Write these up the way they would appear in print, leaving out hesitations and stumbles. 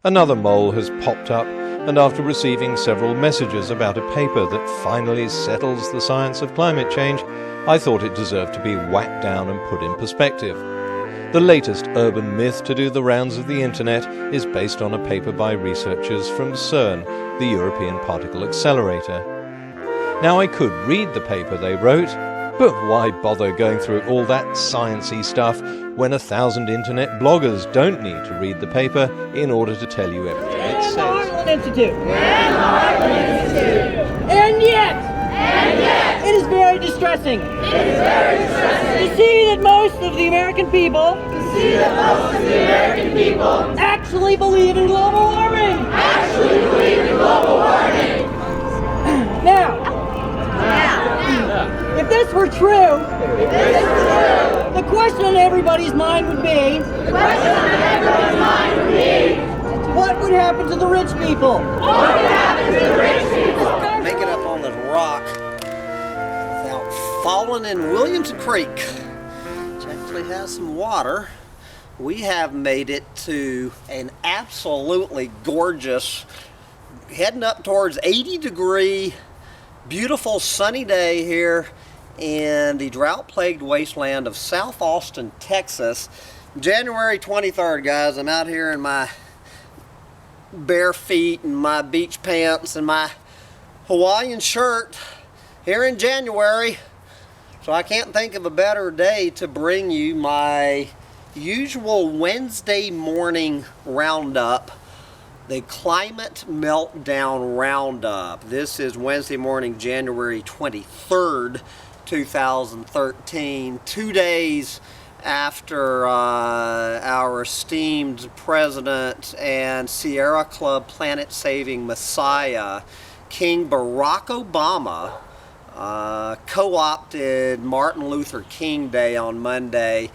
Another mole has popped up, and after receiving several messages about a paper that finally settles the science of climate change, I thought it deserved to be whacked down and put in perspective. The latest urban myth to do the rounds of the internet is based on a paper by researchers from CERN, the European Particle Accelerator. Now, I could read the paper they wrote, but why bother going through all that sciencey stuff when 1,000 internet bloggers don't need to read the paper in order to tell you everything it says? And yet, it is very distressing. To see that most of the American people actually believe in global warming. Now, if this were true, the question on everybody's mind would be, what would happen to the rich people? Make it up on this rock without falling in Williams Creek, which actually has some water. We have made it to an absolutely gorgeous, heading up towards 80-degree, beautiful sunny day here in the drought-plagued wasteland of South Austin, Texas. January 23rd, guys. I'm out here in my bare feet and my beach pants and my Hawaiian shirt here in January. So I can't think of a better day to bring you my usual Wednesday morning roundup, the Climate Meltdown Roundup. This is Wednesday morning, January 23rd, 2013, 2 days after our esteemed president and Sierra Club planet-saving messiah, King Barack Obama, co-opted Martin Luther King Day on Monday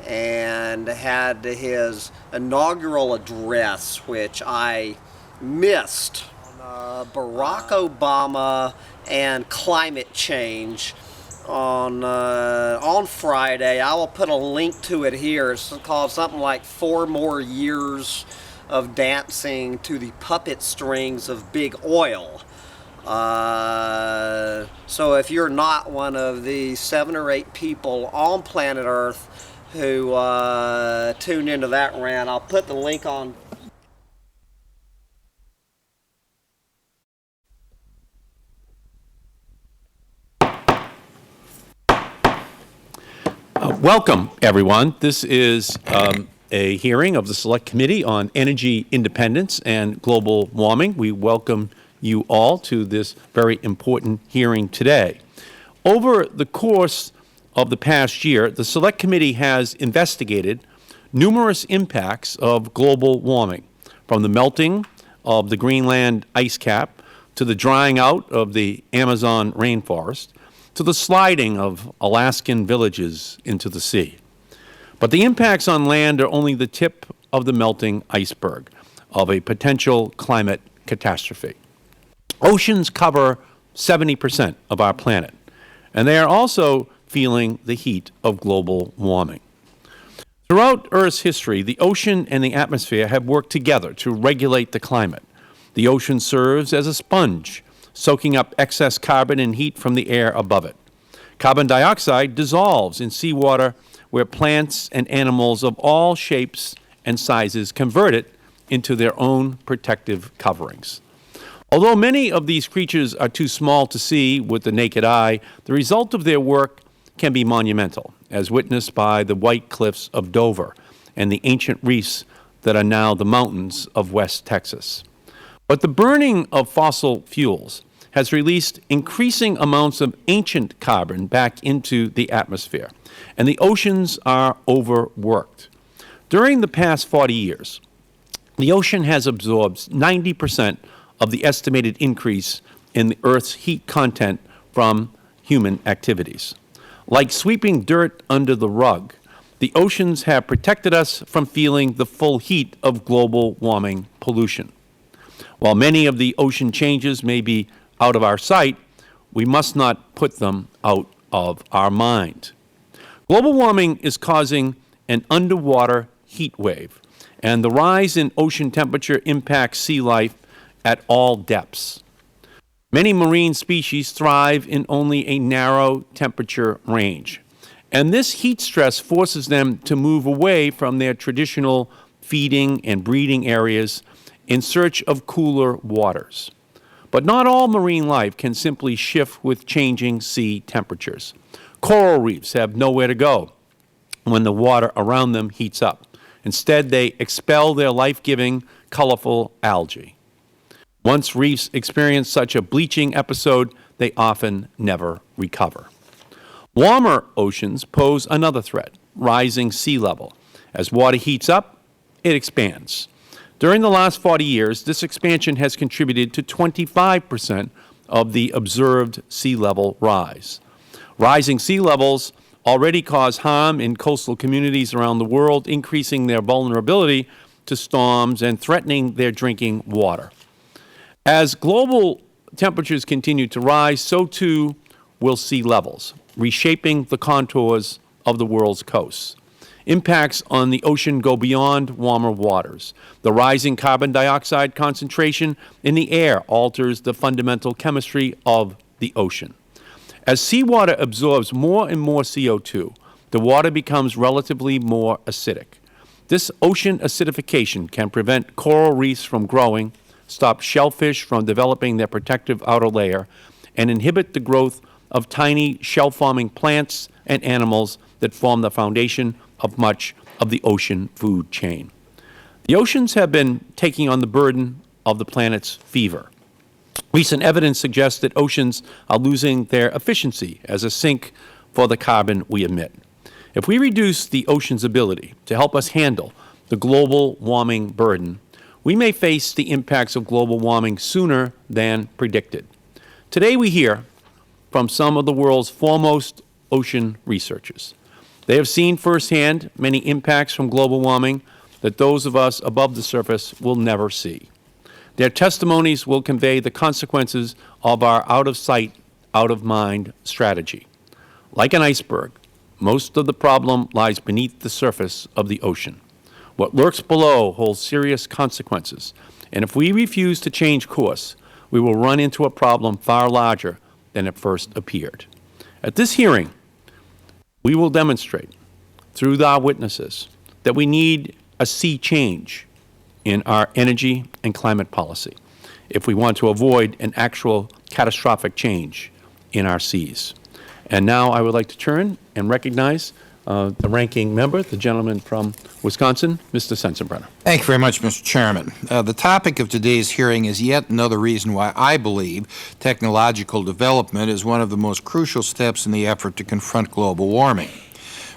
and had his inaugural address, which I missed. Barack Obama and climate change on Friday. I will put a link to it here. It's called something like 4 More Years of Dancing to the Puppet Strings of Big Oil. So if you're not one of the 7 or 8 people on planet Earth who tuned into that rant, I'll put the link on. Welcome, everyone. This is a hearing of the Select Committee on Energy Independence and Global Warming. We welcome you all to this very important hearing today. Over the course of the past year, the Select Committee has investigated numerous impacts of global warming, from the melting of the Greenland ice cap to the drying out of the Amazon rainforest, to the sliding of Alaskan villages into the sea. But the impacts on land are only the tip of the melting iceberg of a potential climate catastrophe. Oceans cover 70% of our planet, and they are also feeling the heat of global warming. Throughout Earth's history, the ocean and the atmosphere have worked together to regulate the climate. The ocean serves as a sponge, soaking up excess carbon and heat from the air above it. Carbon dioxide dissolves in seawater where plants and animals of all shapes and sizes convert it into their own protective coverings. Although many of these creatures are too small to see with the naked eye, the result of their work can be monumental, as witnessed by the white cliffs of Dover and the ancient reefs that are now the mountains of West Texas. But the burning of fossil fuels has released increasing amounts of ancient carbon back into the atmosphere, and the oceans are overworked. During the past 40 years, the ocean has absorbed 90% of the estimated increase in the Earth's heat content from human activities. Like sweeping dirt under the rug, the oceans have protected us from feeling the full heat of global warming pollution. While many of the ocean changes may be out of our sight, we must not put them out of our mind. Global warming is causing an underwater heat wave, and the rise in ocean temperature impacts sea life at all depths. Many marine species thrive in only a narrow temperature range, and this heat stress forces them to move away from their traditional feeding and breeding areas in search of cooler waters. But not all marine life can simply shift with changing sea temperatures. Coral reefs have nowhere to go when the water around them heats up. Instead, they expel their life-giving, colorful algae. Once reefs experience such a bleaching episode, they often never recover. Warmer oceans pose another threat: rising sea level. As water heats up, it expands. During the last 40 years, this expansion has contributed to 25% of the observed sea level rise. Rising sea levels already cause harm in coastal communities around the world, increasing their vulnerability to storms and threatening their drinking water. As global temperatures continue to rise, so too will sea levels, reshaping the contours of the world's coasts. Impacts on the ocean go beyond warmer waters. The rising carbon dioxide concentration in the air alters the fundamental chemistry of the ocean. As seawater absorbs more and more CO2, the water becomes relatively more acidic. This ocean acidification can prevent coral reefs from growing, stop shellfish from developing their protective outer layer, and inhibit the growth of tiny shell-forming plants and animals that form the foundation of much of the ocean food chain. The oceans have been taking on the burden of the planet's fever. Recent evidence suggests that oceans are losing their efficiency as a sink for the carbon we emit. If we reduce the ocean's ability to help us handle the global warming burden, we may face the impacts of global warming sooner than predicted. Today we hear from some of the world's foremost ocean researchers. They have seen firsthand many impacts from global warming that those of us above the surface will never see. Their testimonies will convey the consequences of our out-of-sight, out-of-mind strategy. Like an iceberg, most of the problem lies beneath the surface of the ocean. What lurks below holds serious consequences, and if we refuse to change course, we will run into a problem far larger than it first appeared. At this hearing, we will demonstrate, through our witnesses, that we need a sea change in our energy and climate policy if we want to avoid an actual catastrophic change in our seas. And now I would like to turn and recognize the ranking member, the gentleman from Wisconsin, Mr. Sensenbrenner. Thank you very much, Mr. Chairman. The topic of today's hearing is yet another reason why I believe technological development is one of the most crucial steps in the effort to confront global warming.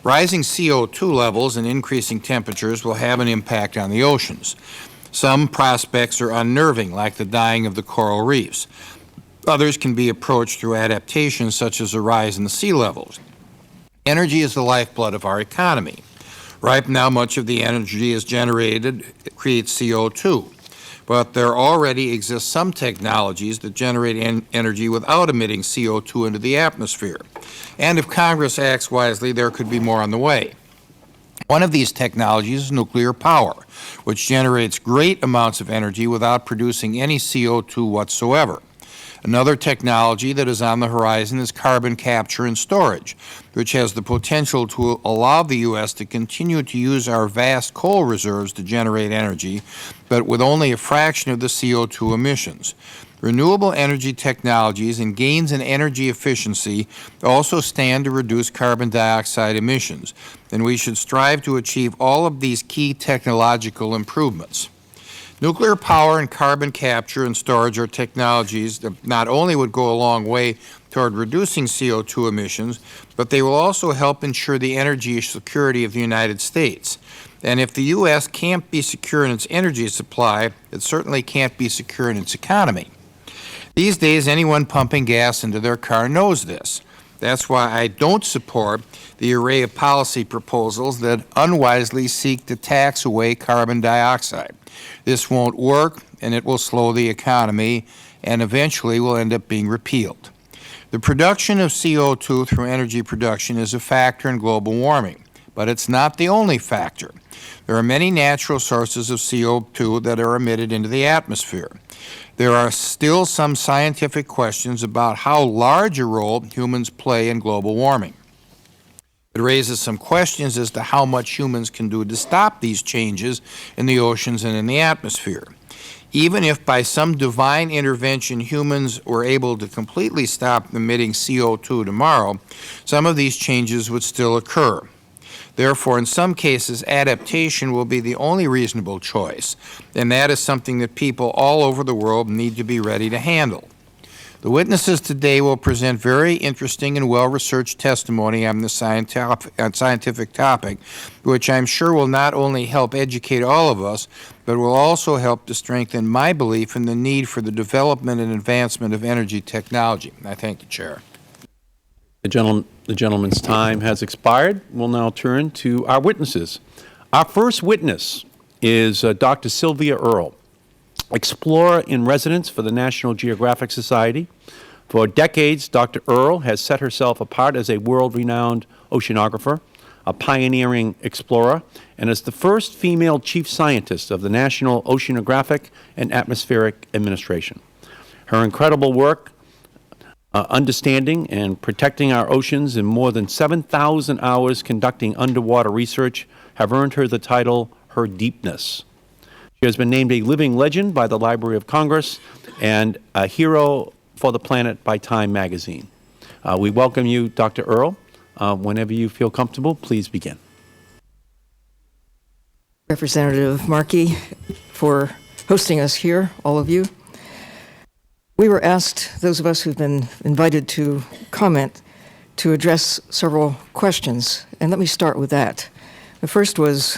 Rising CO2 levels and increasing temperatures will have an impact on the oceans. Some prospects are unnerving, like the dying of the coral reefs. Others can be approached through adaptations such as a rise in the sea levels. Energy is the lifeblood of our economy. Right now, much of the energy is generated, it creates CO2. But there already exist some technologies that generate energy without emitting CO2 into the atmosphere. And if Congress acts wisely, there could be more on the way. One of these technologies is nuclear power, which generates great amounts of energy without producing any CO2 whatsoever. Another technology that is on the horizon is carbon capture and storage, which has the potential to allow the U.S. to continue to use our vast coal reserves to generate energy, but with only a fraction of the CO2 emissions. Renewable energy technologies and gains in energy efficiency also stand to reduce carbon dioxide emissions, and we should strive to achieve all of these key technological improvements. Nuclear power and carbon capture and storage are technologies that not only would go a long way toward reducing CO2 emissions, but they will also help ensure the energy security of the United States. And if the U.S. can't be secure in its energy supply, it certainly can't be secure in its economy. These days, anyone pumping gas into their car knows this. That's why I don't support the array of policy proposals that unwisely seek to tax away carbon dioxide. This won't work, and it will slow the economy, and eventually will end up being repealed. The production of CO2 through energy production is a factor in global warming, But it's not the only factor. There are many natural sources of CO2 that are emitted into the atmosphere. There are still some scientific questions about how large a role humans play in global warming. It raises some questions as to how much humans can do to stop these changes in the oceans and in the atmosphere. Even if by some divine intervention humans were able to completely stop emitting CO2 tomorrow, some of these changes would still occur. Therefore, in some cases, adaptation will be the only reasonable choice, and that is something that people all over the world need to be ready to handle. The witnesses today will present very interesting and well-researched testimony on the scientific topic, which I'm sure will not only help educate all of us, but will also help to strengthen my belief in the need for the development and advancement of energy technology. I thank the Chair. The gentleman's time has expired. We'll now turn to our witnesses. Our first witness is Dr. Sylvia Earle, explorer in residence for the National Geographic Society. For decades, Dr. Earle has set herself apart as a world-renowned oceanographer, a pioneering explorer, and as the first female chief scientist of the National Oceanographic and Atmospheric Administration. Her incredible work understanding and protecting our oceans in more than 7,000 hours conducting underwater research have earned her the title Her Deepness. She has been named a living legend by the Library of Congress and a hero for the planet by Time magazine. We welcome you, Dr. Earle. Whenever you feel comfortable, please begin. Representative Markey, for hosting us here, all of you. We were asked, those of us who've been invited to comment, to address several questions, and let me start with that. The first was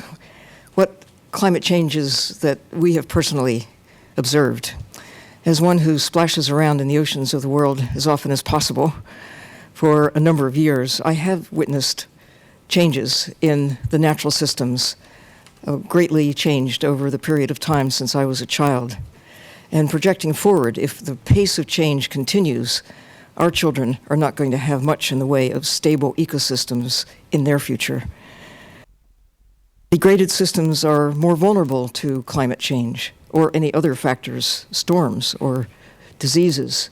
what climate changes that we have personally observed. As one who splashes around in the oceans of the world as often as possible for a number of years, I have witnessed changes in the natural systems, greatly changed over the period of time since I was a child. And projecting forward, if the pace of change continues, our children are not going to have much in the way of stable ecosystems in their future. Degraded systems are more vulnerable to climate change or any other factors, storms or diseases.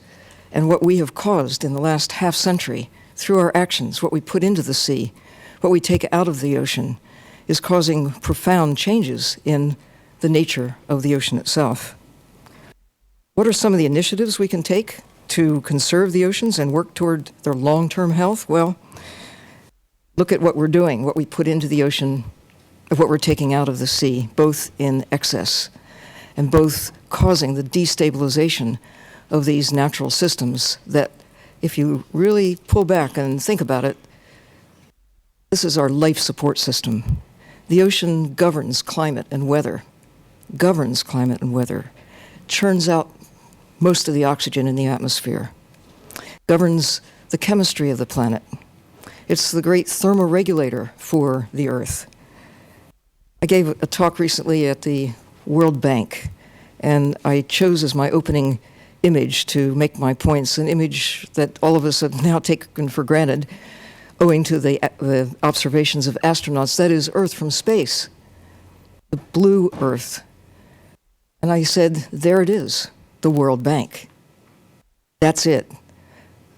And what we have caused in the last half century through our actions, what we put into the sea, what we take out of the ocean, is causing profound changes in the nature of the ocean itself. What are some of the initiatives we can take to conserve the oceans and work toward their long-term health? Well, look at what we're doing, what we put into the ocean, and what we're taking out of the sea, both in excess and both causing the destabilization of these natural systems that, if you really pull back and think about it, this is our life support system. The ocean governs climate and weather, churns out most of the oxygen in the atmosphere, governs the chemistry of the planet. It's the great thermoregulator for the Earth. I gave a talk recently at the World Bank, and I chose as my opening image to make my points, an image that all of us have now taken for granted, owing to the observations of astronauts, that is Earth from space, the blue Earth. And I said, there it is, the World Bank. That's it.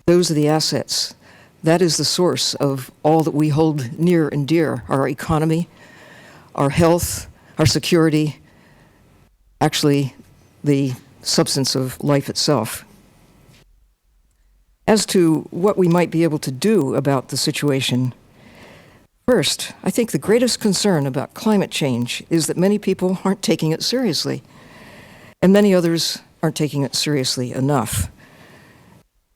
Those are the assets. That is the source of all that we hold near and dear, our economy, our health, our security, actually the substance of life itself. As to what we might be able to do about the situation, first, I think the greatest concern about climate change is that many people aren't taking it seriously, and many others aren't taking it seriously enough.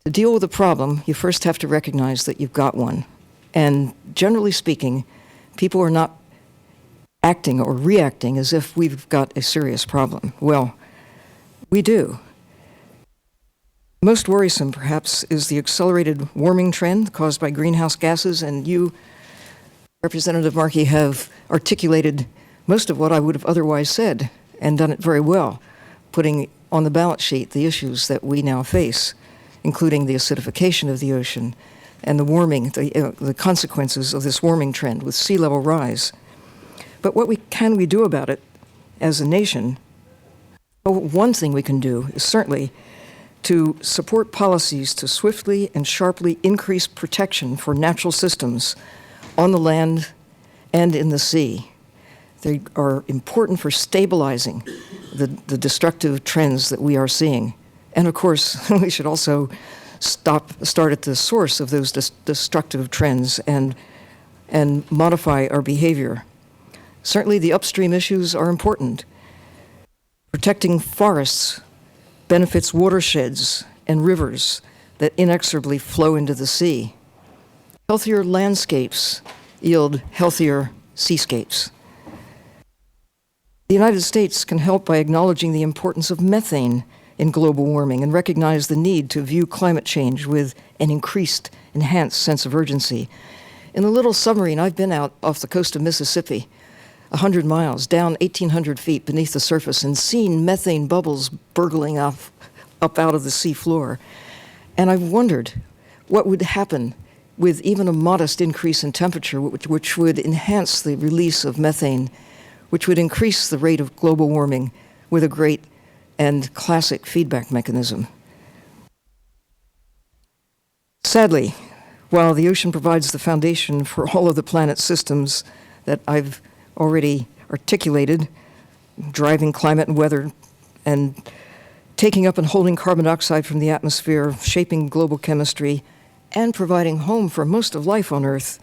To deal with a problem, you first have to recognize that you've got one. And generally speaking, people are not acting or reacting as if we've got a serious problem. Well, we do. Most worrisome, perhaps, is the accelerated warming trend caused by greenhouse gases, and you, Representative Markey, have articulated most of what I would have otherwise said and done it very well, putting on the balance sheet the issues that we now face, including the acidification of the ocean, and the warming, the consequences of this warming trend with sea level rise. But what can we do about it as a nation? Well, one thing we can do is certainly to support policies to swiftly and sharply increase protection for natural systems on the land and in the sea. They are important for stabilizing the destructive trends that we are seeing. And of course, we should also start at the source of those destructive trends and modify our behavior. Certainly the upstream issues are important. Protecting forests benefits watersheds and rivers that inexorably flow into the sea. Healthier landscapes yield healthier seascapes. The United States can help by acknowledging the importance of methane in global warming and recognize the need to view climate change with an enhanced sense of urgency. In a little submarine, I've been out off the coast of Mississippi, 100 miles, down 1,800 feet beneath the surface, and seen methane bubbles burgling up out of the sea floor. And I've wondered what would happen with even a modest increase in temperature, which would enhance the release of methane, which would increase the rate of global warming with a great and classic feedback mechanism. Sadly, while the ocean provides the foundation for all of the planet's systems that I've already articulated, driving climate and weather, and taking up and holding carbon dioxide from the atmosphere, shaping global chemistry, and providing home for most of life on Earth,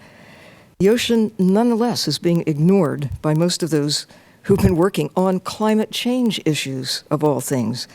the ocean nonetheless is being ignored by most of those who've been working on climate change issues, of all things.